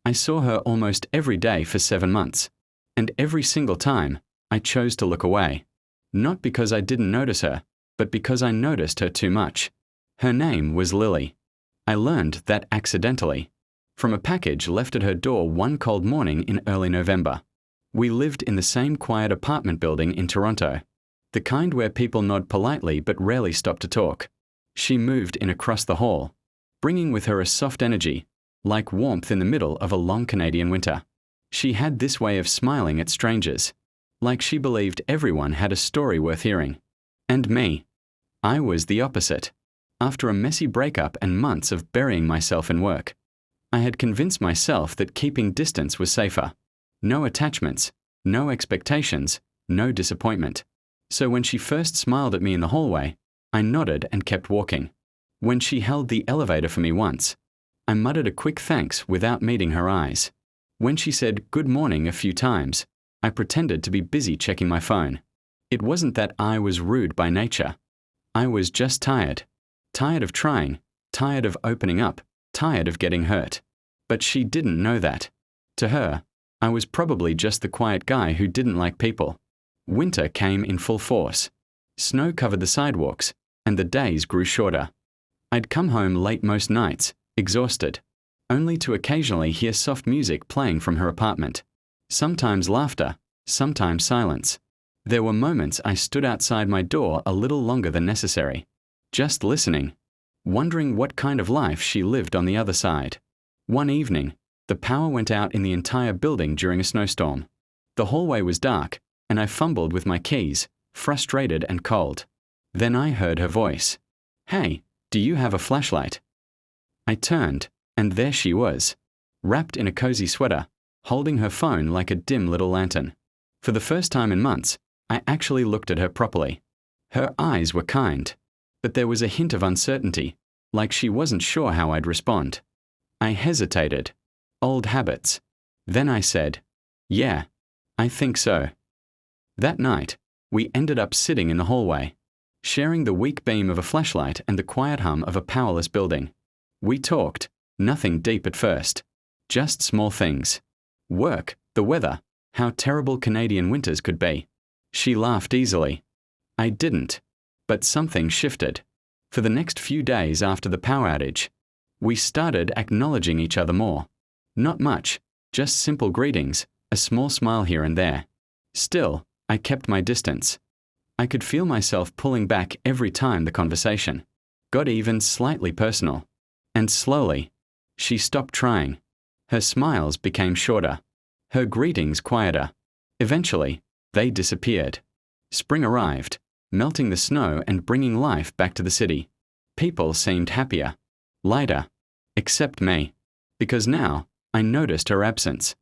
I saw her almost every day for 7 months, and every single time, I chose to look away. Not because I didn't notice her, but because I noticed her too much. Her name was Lily. I learned that accidentally, from a package left at her door one cold morning in early November. We lived in the same quiet apartment building in Toronto, the kind where people nod politely but rarely stop to talk. She moved in across the hall, bringing with her a soft energy, like warmth in the middle of a long Canadian winter. She had this way of smiling at strangers, like she believed everyone had a story worth hearing. And me. I was the opposite. After a messy breakup and months of burying myself in work, I had convinced myself that keeping distance was safer. No attachments, no expectations, no disappointment. So when she first smiled at me in the hallway, I nodded and kept walking. When she held the elevator for me once, I muttered a quick thanks without meeting her eyes. When she said good morning a few times, I pretended to be busy checking my phone. It wasn't that I was rude by nature. I was just tired. Tired of trying, tired of opening up, tired of getting hurt. But she didn't know that. To her, I was probably just the quiet guy who didn't like people. Winter came in full force. Snow covered the sidewalks, and the days grew shorter. I'd come home late most nights, exhausted, only to occasionally hear soft music playing from her apartment. Sometimes laughter, sometimes silence. There were moments I stood outside my door a little longer than necessary, just listening, wondering what kind of life she lived on the other side. One evening, the power went out in the entire building during a snowstorm. The hallway was dark, and I fumbled with my keys, frustrated and cold. Then I heard her voice. "Hey, do you have a flashlight?" I turned, and there she was, wrapped in a cozy sweater, holding her phone like a dim little lantern. For the first time in months, I actually looked at her properly. Her eyes were kind, but there was a hint of uncertainty, like she wasn't sure how I'd respond. I hesitated. Old habits. Then I said, "Yeah, I think so." That night, we ended up sitting in the hallway, sharing the weak beam of a flashlight and the quiet hum of a powerless building. We talked, nothing deep at first, just small things. Work, the weather, how terrible Canadian winters could be. She laughed easily. I didn't, but something shifted. For the next few days after the power outage, we started acknowledging each other more. Not much, just simple greetings, a small smile here and there. Still, I kept my distance. I could feel myself pulling back every time the conversation got even slightly personal. And slowly, she stopped trying. Her smiles became shorter, her greetings quieter. Eventually, they disappeared. Spring arrived, melting the snow and bringing life back to the city. People seemed happier, lighter, except me, because now I noticed her absence.